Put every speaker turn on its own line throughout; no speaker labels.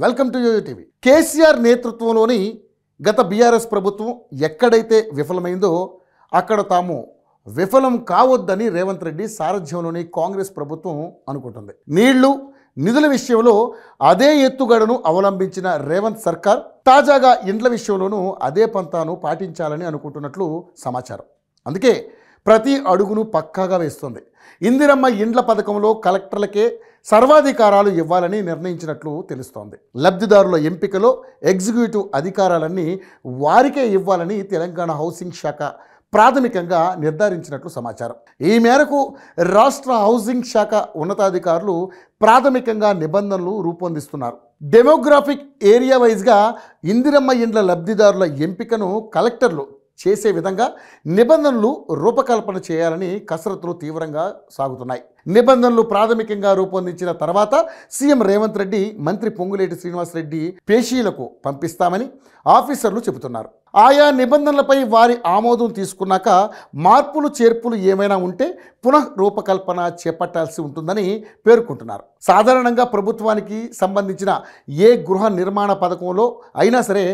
Welcome to YOYO TV. KCR నేతృత్వంలోని గత BRS ప్రభుత్వం ఎక్కడైతే విఫలమైందో అక్కడ తాము విఫలం కావద్దని రేవంత్ రెడ్డి సారథ్యంలోని కాంగ్రెస్ ప్రభుత్వం అనుకుంటుంది. నీళ్లు నిధుల విషయంలో అదే ఎత్తుగడను అవలంబించిన రేవంత్ సర్కార్ తాజాగా ఇండ్ల విషయంలోనూ అదే పంతాను పాటించాలని అనుకుంటున్నట్లు సమాచారం. అందుకే ప్రతి అడుగును పక్కాగా వేస్తుంది. ఇందిరమ్మ ఇండ్ల పథకంలో కలెక్టర్లకే సర్వాధికారాలు ఇవ్వాలని నిర్ణయించినట్లు తెలుస్తోంది. లబ్ధిదారుల ఎంపికలో ఎగ్జిక్యూటివ్ అధికారాలన్నీ వారికే ఇవ్వాలని తెలంగాణ హౌసింగ్ శాఖ ప్రాథమికంగా నిర్ధారించినట్లు సమాచారం. ఈ మేరకు రాష్ట్ర హౌసింగ్ శాఖ ఉన్నతాధికారులు ప్రాథమికంగా నిబంధనలు రూపొందిస్తున్నారు. డెమోగ్రాఫిక్ ఏరియా వైజ్గా ఇందిరమ్మ ఇండ్ల లబ్ధిదారుల ఎంపికను కలెక్టర్లు చేసే విధంగా నిబంధనలు రూపకల్పన చేయాలని కసరత్తులు తీవ్రంగా సాగుతున్నాయి. నిబంధనలు ప్రాథమికంగా రూపొందించిన తర్వాత సీఎం రేవంత్ రెడ్డి, మంత్రి పొంగులేటి శ్రీనివాసరెడ్డి పేషీలకు పంపిస్తామని ఆఫీసర్లు చెబుతున్నారు. ఆయా నిబంధనలపై వారి ఆమోదం తీసుకున్నాక మార్పులు చేర్పులు ఏమైనా ఉంటే పునః రూపకల్పన చేపట్టాల్సి ఉంటుందని పేర్కొంటున్నారు. సాధారణంగా ప్రభుత్వానికి సంబంధించిన ఏ గృహ నిర్మాణ పథకంలో అయినా సరే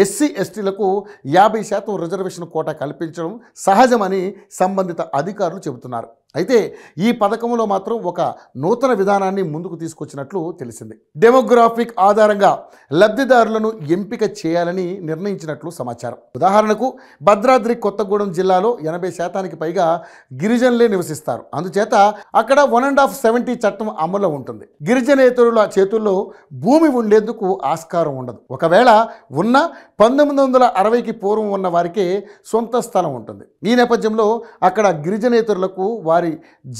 ఎస్సీ ఎస్టీలకు 50% రిజర్వేషన్ కోటా కల్పించడం సహజమని సంబంధిత అధికారులు చెబుతున్నారు. అయితే ఈ పథకంలో మాత్రం ఒక నూతన విధానాన్ని ముందుకు తీసుకొచ్చినట్లు తెలిసింది. డెమోగ్రాఫిక్ ఆధారంగా లబ్ధిదారులను ఎంపిక చేయాలని నిర్ణయించినట్లు సమాచారం. ఉదాహరణకు భద్రాద్రి కొత్తగూడెం జిల్లాలో 80% పైగా గిరిజనులే నివసిస్తారు. అందుచేత అక్కడ 1/70 చట్టం అమల్లో ఉంటుంది. గిరిజనేతరుల చేతుల్లో భూమి ఉండేందుకు ఆస్కారం ఉండదు. ఒకవేళ ఉన్న 1960కి పూర్వం ఉన్న వారికే సొంత స్థలం ఉంటుంది. ఈ నేపథ్యంలో అక్కడ గిరిజనేతరులకు వారి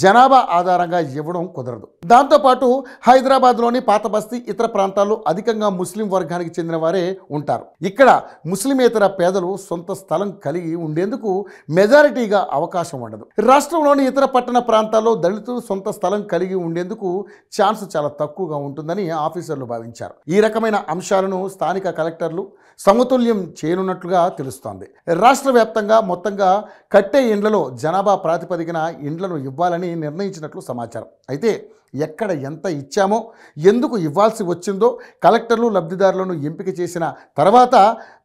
జనాభా ఆధారంగా ఇవ్వడం కుదరదు. దాంతోపాటు హైదరాబాద్లోని పాత బస్తీ ఇతర ప్రాంతాల్లో అధికంగా ముస్లిం వర్గానికి చెందిన వారే ఉంటారు. ఇక్కడ ముస్లిమేతర పేదలు సొంత స్థలం కలిగి ఉండేందుకు మెజారిటీగా అవకాశం ఉండదు. రాష్ట్రంలోని ఇతర పట్టణ ప్రాంతాల్లో దళితులు సొంత స్థలం కలిగి ఉండేందుకు ఛాన్స్ చాలా తక్కువగా ఉంటుందని ఆఫీసర్లు భావించారు. ఈ రకమైన అంశాలను స్థానిక కలెక్టర్లు సమతుల్యం చేయనున్నట్లుగా తెలుస్తోంది. రాష్ట్ర వ్యాప్తంగా మొత్తంగా కట్టే ఇండ్లలో జనాభా ప్రాతిపదికన ఇండ్లను ఇవ్వాలని నిర్ణయించినట్లు సమాచారం. అయితే ఎక్కడ ఎంత ఇచ్చామో, ఎందుకు ఇవ్వాల్సి వచ్చిందో కలెక్టర్లు లబ్ధిదారులను ఎంపిక చేసిన తర్వాత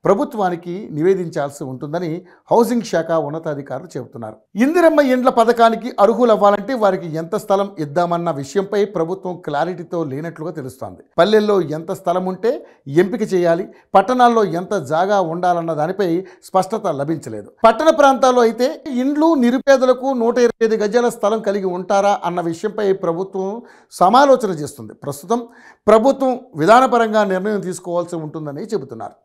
ప్రభుత్వానికి నివేదించాల్సి ఉంటుందని హౌసింగ్ శాఖ ఉన్నతాధికారులు చెబుతున్నారు. ఇందిరమ్మ ఇండ్ల పథకానికి అర్హులవ్వాలంటే వారికి ఎంత స్థలం ఇద్దామన్న విషయంపై ప్రభుత్వం క్లారిటీతో లేనట్లుగా తెలుస్తోంది. పల్లెల్లో ఎంత స్థలం ఉంటే ఎంపిక చేయాలి, పట్టణాల్లో ఎంత జాగా ఉండాలన్న దానిపై స్పష్టత లభించలేదు. పట్టణ ప్రాంతాల్లో అయితే ఇండ్లు నిరుపేదలకు 125 గజాల స్థలం కలిగి ఉంటారా అన్న విషయంపై ప్రభుత్వం సమాలోచన చేస్తుంది. ప్రస్తుతం ప్రభుత్వం విధానపరంగా నిర్ణయం తీసుకోవాల్సి ఉంటుందని చెబుతున్నారు.